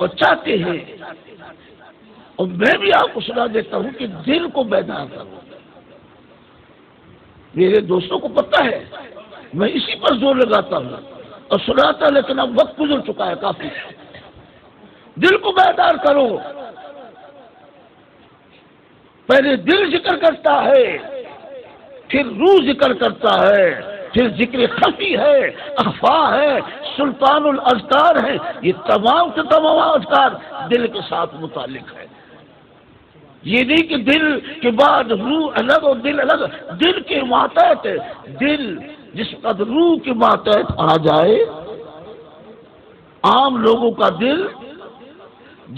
اور چاہتے ہیں، اور میں بھی آپ کو سنا دیتا ہوں کہ دل کو بیدار کرو۔ میرے دوستوں کو پتہ ہے میں اسی پر زور لگاتا ہوں اور سناتا، لیکن اب وقت گزر چکا ہے کافی۔ دل کو بیدار کرو۔ پہلے دل ذکر کرتا ہے، پھر روح ذکر کرتا ہے، پھر ذکر خفی ہے، اخفا ہے، سلطان الاذکار ہے۔ یہ تمام کے تمام اذکار دل کے ساتھ متعلق ہے۔ یہ نہیں کہ دل کے بعد روح الگ اور دل الگ، دل کے ماتحت ہے۔ دل جس وقت روح کے ماتحت آ جائے، عام لوگوں کا دل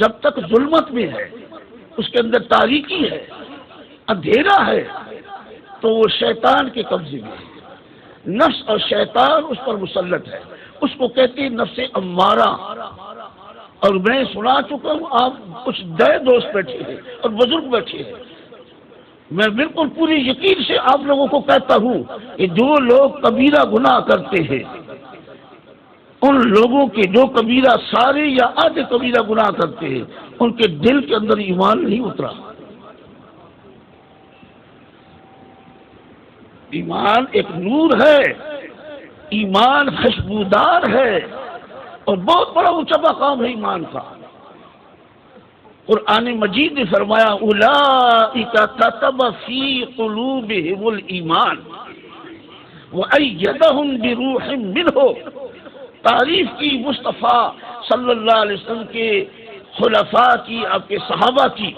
جب تک ظلمت میں ہے، اس کے اندر تاریکی ہے، اندھیرا ہے، تو وہ شیطان کے قبضے میں ہے۔ نفس اور شیطان اس پر مسلط ہے، اس کو کہتے ہیں نفس امارہ۔ اور میں سنا چکا ہوں، آپ کچھ نئے دوست بیٹھے ہیں اور بزرگ بیٹھے ہیں، میں بالکل پوری یقین سے آپ لوگوں کو کہتا ہوں کہ جو لوگ کبیرہ گناہ کرتے ہیں، ان لوگوں کے جو کبیرہ سارے یا آدھے کبیرہ گناہ کرتے ہیں، ان کے دل کے اندر ایمان نہیں اترا۔ ایمان ایک نور ہے، ایمان خوشبودار ہے، اور بہت بڑا اونچا مقام ہے ایمان کا۔ قرآن مجید نے فرمایا اولئک کتب فی قلوبہم الایمان وأیدہم بروح منہ۔ تعریف کی مصطفیٰ صلی اللہ علیہ وسلم کے خلفاء کی، آپ کے صحابہ کی،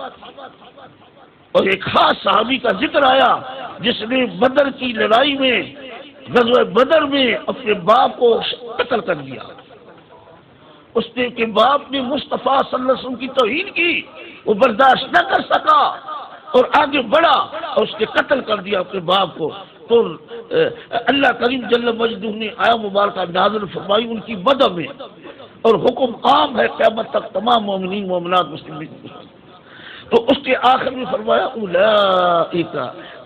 اور ایک خاص صحابی کا ذکر آیا جس نے بدر کی لڑائی میں، غزوہ بدر میں اپنے باپ کو قتل کر دیا۔ اس نے کہ باپ نے مصطفیٰ صلی اللہ علیہ وسلم کی توہین کی، وہ برداشت نہ کر سکا اور آگے بڑھا اور اس نے قتل کر دیا اپنے باپ کو۔ تو اللہ کریم جل مجدہ نے آیا مبارکہ نازل فرمائی ان کی مدح میں، اور حکم عام ہے قیامت تک تمام مومنین مومنات مسلمین۔ تو اس کے آخر میں فرمایا اولئک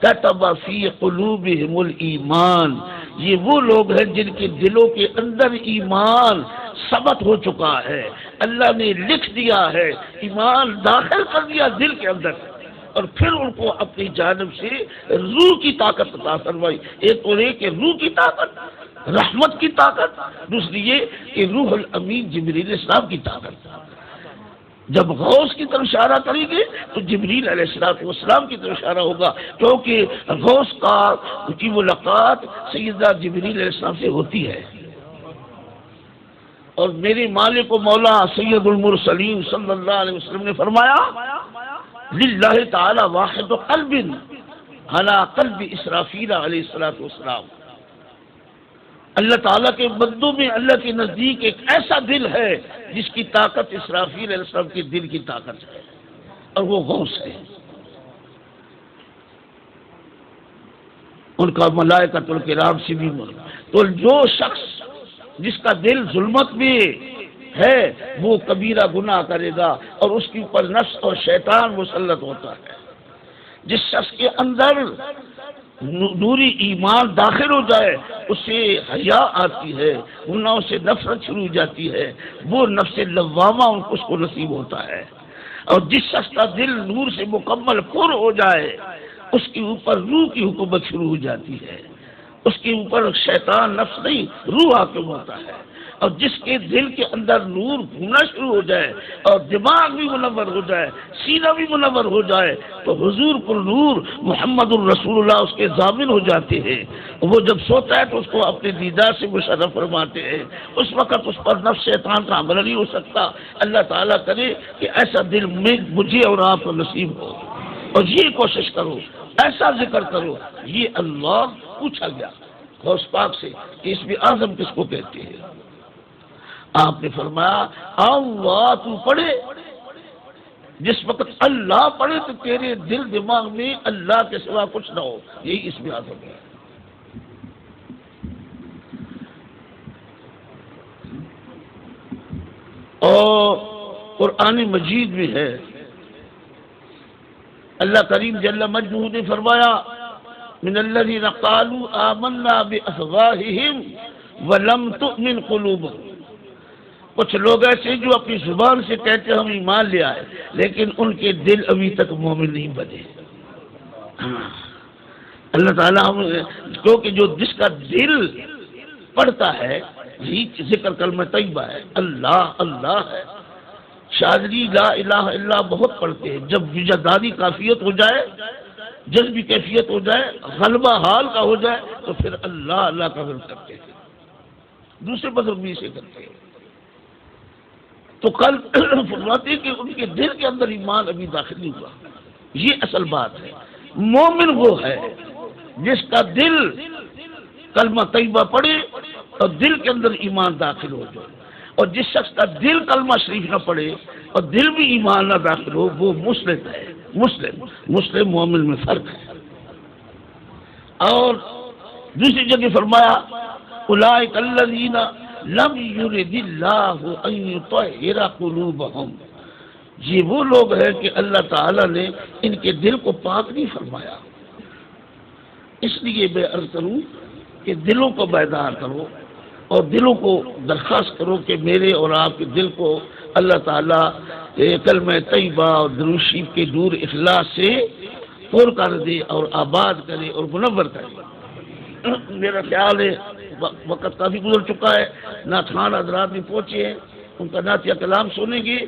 کتب فی قلوبہم الایمان۔ یہ وہ لوگ ہیں جن کے دلوں کے اندر ایمان ثبت ہو چکا ہے، اللہ نے لکھ دیا ہے، ایمان داخل کر دیا دل کے اندر، اور پھر ان کو اپنی جانب سے روح کی طاقت عطا فرمائی۔ ایک اور ایک کہ روح کی طاقت، رحمت کی طاقت، دوسری یہ کہ روح الامین جبریل علیہ السلام کی طاقت۔ جب غوث کی طرف اشارہ کریں گے تو جبریل علیہ السلام کی طرف اشارہ ہوگا، کیونکہ غوث کی ملاقات سیدنا جبریل علیہ السلام سے ہوتی ہے۔ اور میرے مالک و مولا سید المرسلین صلی اللہ علیہ وسلم نے فرمایا للہ تعالی واحد قلب علی قلب اسرافیل علیہ السلام۔ اللہ تعالیٰ کے بندوں میں اللہ کے نزدیک ایک ایسا دل ہے جس کی طاقت اسرافیل علیہ السلام کے دل کی طاقت ہے، اور وہ غوث ہے۔ ان کا ملائکۃ الکرام سے بھی تو جو شخص جس کا دل ظلمت میں ہے وہ کبیرہ گناہ کرے گا، اور اس کے اوپر نفس اور شیطان مسلط ہوتا ہے۔ جس شخص کے اندر نوری ایمان داخل ہو جائے اسے حیا آتی ہے، گناہوں سے نفرت شروع ہو جاتی ہے، وہ نفس لوامہ اس کو نصیب ہوتا ہے۔ اور جس شخص کا دل نور سے مکمل پر ہو جائے اس کے اوپر روح کی حکومت شروع ہو جاتی ہے، اس کے اوپر شیطان نفس نہیں روح حاکم ہوتا ہے۔ اور جس کے دل کے اندر نور گھومنا شروع ہو جائے اور دماغ بھی منور ہو جائے، سینہ بھی منور ہو جائے، تو حضور پر نور محمد الرسول اللہ اس کے ضامن ہو جاتے ہیں۔ وہ جب سوتا ہے تو اس کو اپنے دیدار سے مشرف فرماتے ہیں، اس وقت اس پر نفس شیطان کا حملہ نہیں ہو سکتا۔ اللہ تعالیٰ کرے کہ ایسا دل مجھے اور آپ کو نصیب ہو، اور یہ کوشش کرو، ایسا ذکر کرو۔ یہ اللہ پوچھا گیا غوث پاک سے کہ اس میں اعظم کس کو کہتے ہیں؟ آپ نے فرمایا اللہ تو پڑھے، جس وقت اللہ پڑھے تو تیرے دل دماغ میں اللہ کے سوا کچھ نہ ہو، یہی اس میں اعظم ہے۔ اور قرآن مجید میں ہے، اللہ کریم جل مجدہ نے فرمایا من الذین قالوا آمنا بافواہہم ولم تؤمن قلوبہم کچھ لوگ ایسے جو اپنی زبان سے کہتے ہم ایمان لے آئے لیکن ان کے دل ابھی تک مومن نہیں بنے. اللہ تعالیٰ کیونکہ جس کا دل پڑھتا ہے یہی ذکر کلمہ طیبہ ہے، اللہ اللہ ہے. شاذلی لا الہ الا بہت پڑھتے ہیں، جب وجدانی کافیت ہو جائے، جذبی کیفیت ہو جائے، غلبہ حال کا ہو جائے تو پھر اللہ اللہ کا ذکر کرتے ہیں، دوسرے بزرگ بھی اسے کرتے ہیں. تو کل فرماتے کہ ان کے دل کے اندر ایمان ابھی داخل نہیں ہوا. یہ اصل بات ہے. مومن وہ ہے جس کا دل کلمہ طیبہ پڑھے اور دل کے اندر ایمان داخل ہو جائے، اور جس شخص کا دل کلمہ شریف نہ پڑھے اور دل بھی ایمان نہ داخل ہو وہ مسلم ہے. مسلم مومن میں فرق ہے. اور دوسری جگہ فرمایا اولئک الذین لم یرد اللہ ان یطہر قلوبہم، یہ وہ لوگ ہیں کہ اللہ تعالیٰ نے ان کے دل کو پاک نہیں فرمایا. اس لیے میں عرض کروں کہ دلوں کو بیدار کرو اور دلوں کو درخواست کرو کہ میرے اور آپ کے دل کو اللہ تعالیٰ کلمہ طیبہ اور درود شریف کے نور اخلاص سے پر کر دے اور آباد کرے اور منور کرے. میرا خیال ہے وقت کافی گزر چکا ہے. نعتخوان حضرات بھی پہنچے ہیں، ان کا نعتیہ کلام سنیں گے،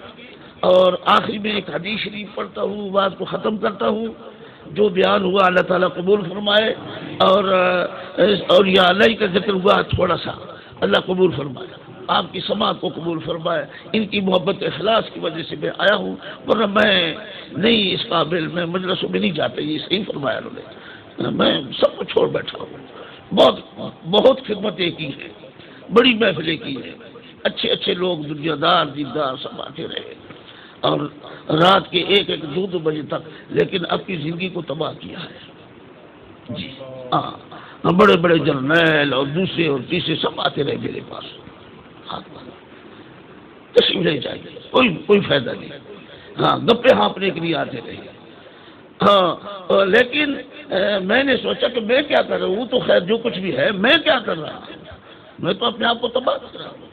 اور آخری میں ایک حدیث شریف پڑھتا ہوں، بات کو ختم کرتا ہوں. جو بیان ہوا اللہ تعالیٰ قبول فرمائے، اور یا اللہ کا ذکر ہوا تھوڑا سا، اللہ قبول فرمائے، آپ کی سماعت کو قبول فرمائے. ان کی محبت اخلاص کی وجہ سے میں آیا ہوں، ورنہ میں نہیں اس قابل، میں مجلسوں میں نہیں جاتا. یہ صحیح فرمایا انہوں نے، میں سب کو چھوڑ بیٹھا ہوں. بہت خدمتیں کی ہیں، بڑی محفلیں کی ہیں، اچھے لوگ دنیا دار دیندار سب آتے رہے، اور رات کے 1-2 بجے تک، لیکن اپنی زندگی کو تباہ کیا ہے. جی ہاں، بڑے جرنیل اور دوسرے اور تیسرے سب آتے رہے میرے پاس، تشریف لے جائیں گے، کوئی فائدہ نہیں. ہاں، گپے ہانپنے کے لیے آتے رہے. ہاں، لیکن میں نے سوچا کہ میں کیا کر رہا ہوں، تو خیر جو کچھ بھی ہے میں کیا کر رہا ہوں، میں تو اپنے آپ کو تباہ کر رہا ہوں.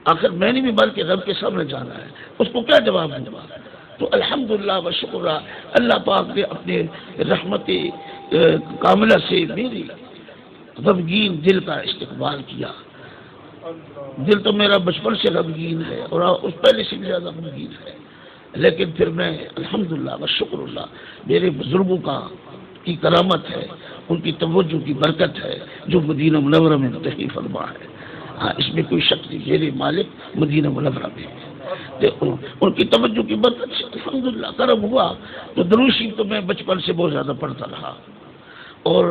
آخر میں نے بھی بلکہ رب کے سامنے جانا ہے، اس کو کیا جواب دوں. تو الحمدللہ و شکر اللہ پاک نے اپنے رحمت کاملہ سے میری غمگین دل کا استقبال کیا. دل تو میرا بچپن سے غمگین ہے اور اس پہلے سے بھی زیادہ غمگین ہے، لیکن پھر میں الحمدللہ و شکر اللہ میرے بزرگوں کی کرامت ہے، ان کی توجہ کی برکت ہے جو مدینہ منورہ میں تشریف فرما ہے. ہاں، اس میں کوئی شک نہیں، میرے مالک مدینہ منورہ میں ہے. ان کی توجہ کی برکت سے الحمدللہ کرم ہوا. تو درود شریف تو میں بچپن سے بہت زیادہ پڑھتا رہا، اور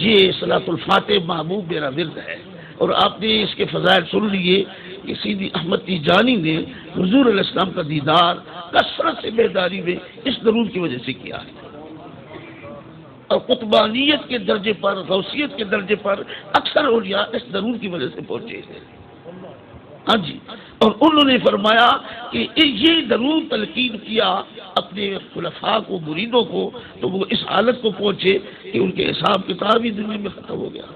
یہ صلاۃ الفاتح محبوب میرا ورد ہے. اور آپ نے اس کے فضائل سن لیے کہ سیدی احمد تیجانی نے حضور علیہ السلام کا دیدار کثرت سے بیداری میں اس درود کی وجہ سے کیا ہے، اور قطبانیت کے درجے پر، غوثیت کے درجے پر اکثر اولیاء اس درود کی وجہ سے پہنچے ہیں. ہاں جی، اور انہوں نے فرمایا کہ یہ درود تلقین کیا اپنے خلفاء کو، مریدوں کو، تو وہ اس حالت کو پہنچے کہ ان کے حساب کتاب ہی دنیا میں ختم ہو گیا.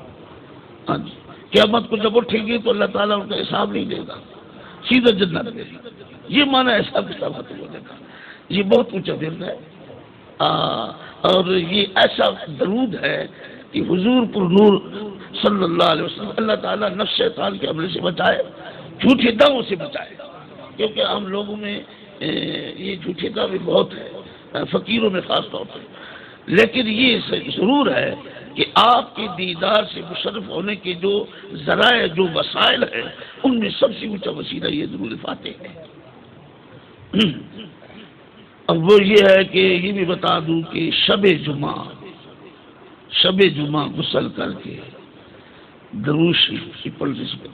ہاں جی، قیامت کو جب اٹھیں گے تو اللہ تعالیٰ ان کا حساب نہیں لے گا، سیدھا جنت میں. یہ معنی حساب کتاب ختم ہو جائے گا. یہ بہت اونچا درد ہے، اور یہ ایسا درود ہے کہ حضور پر نور صلی اللہ علیہ وسلم، اللہ تعالیٰ نفس شیطان کے حملے سے بچائے، جھوٹے دعووں سے بچائے. کیونکہ ہم لوگوں میں یہ جھوٹے دعوے بہت ہے، فقیروں میں خاص طور پہ. لیکن یہ ضرور ہے کہ آپ کے دیدار سے مشرف ہونے کے جو ذرائع، جو وسائل ہیں، ان میں سب سے اونچا وسیلہ یہ درود فاتح ہے. اب وہ یہ ہے کہ یہ بھی بتا دوں کہ شب جمعہ غسل کر کے درود شریف پڑھنے سے،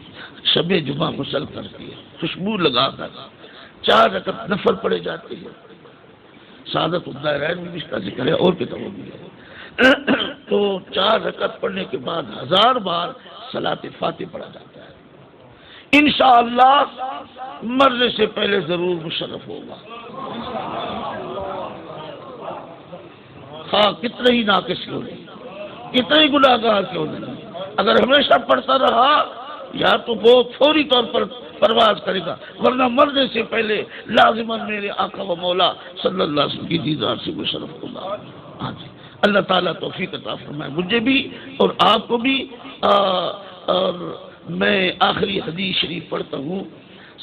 شب جمعہ غسل کر کے خوشبو لگا کر 4 رکعت نفل پڑھے جاتے ہیں. سعادت الدارین میں بھی اس کا ذکر ہے، اور کتابوں میں ہے. تو 4 رکعت پڑھنے کے بعد 1000 بار صلاۃ فاتح پڑھا جاتا ہے. انشاءاللہ مرنے سے پہلے ضرور مشرف ہوگا، ہاں کتنے ہی ناقص کیوں نہیں، کتنے ہی گناہگار کیوں نہیں. اگر ہمیشہ پڑھتا رہا، یا تو وہ فوری طور پر پرواز کرے گا، ورنہ مرنے سے پہلے لازماً میرے آقا و مولا صلی اللہ علیہ وسلم کی دیدار سے مشرف ہوگا۔ ہاں جی، اللہ تعالیٰ توفیق عطا فرمائے مجھے بھی اور آپ کو بھی۔ اور میں آخری حدیث شریف پڑھتا ہوں۔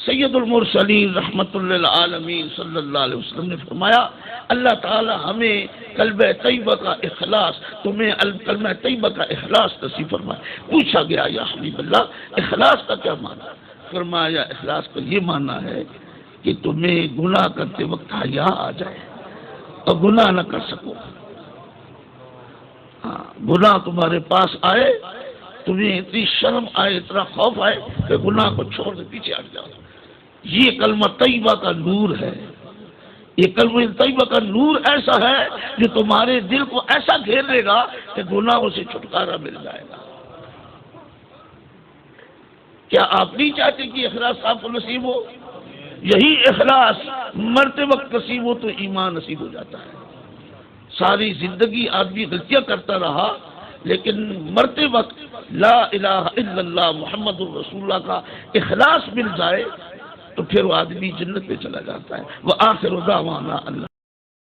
سید المرسلین رحمت للعالمین صلی اللہ علیہ وسلم نے فرمایا، اللہ تعالی ہمیں کلمہ طیبہ کا اخلاص، تمہیں کلمہ طیبہ کا اخلاص نصیب فرمائے۔ پوچھا گیا یا حبیب اللہ اخلاص کا کیا معنی؟ فرمایا اخلاص کا یہ معنی ہے کہ تمہیں گناہ کرتے وقت حیا آ جائے اور گناہ نہ کر سکو۔ ہاں، گناہ تمہارے پاس آئے، تمہیں اتنی شرم آئے، اتنا خوف آئے کہ گناہ کو چھوڑ کے پیچھے ہٹ جاؤ۔ یہ کلمہ طیبہ کا نور ہے۔ یہ کلمہ طیبہ کا نور ایسا ہے جو تمہارے دل کو ایسا گھیر لے گا کہ گناہوں سے چھٹکارا مل جائے گا۔ کیا آپ نہیں چاہتے کہ اخلاص آپ کو نصیب ہو؟ یہی اخلاص مرتے وقت نصیب ہو تو ایمان نصیب ہو جاتا ہے۔ ساری زندگی آدمی غلطیاں کرتا رہا، لیکن مرتے وقت لا الہ الا اللہ محمد الرسول اللہ کا اخلاص مل جائے تو پھر وہ آدمی جنت میں چلا جاتا ہے۔ وآخر دعوانا اللہ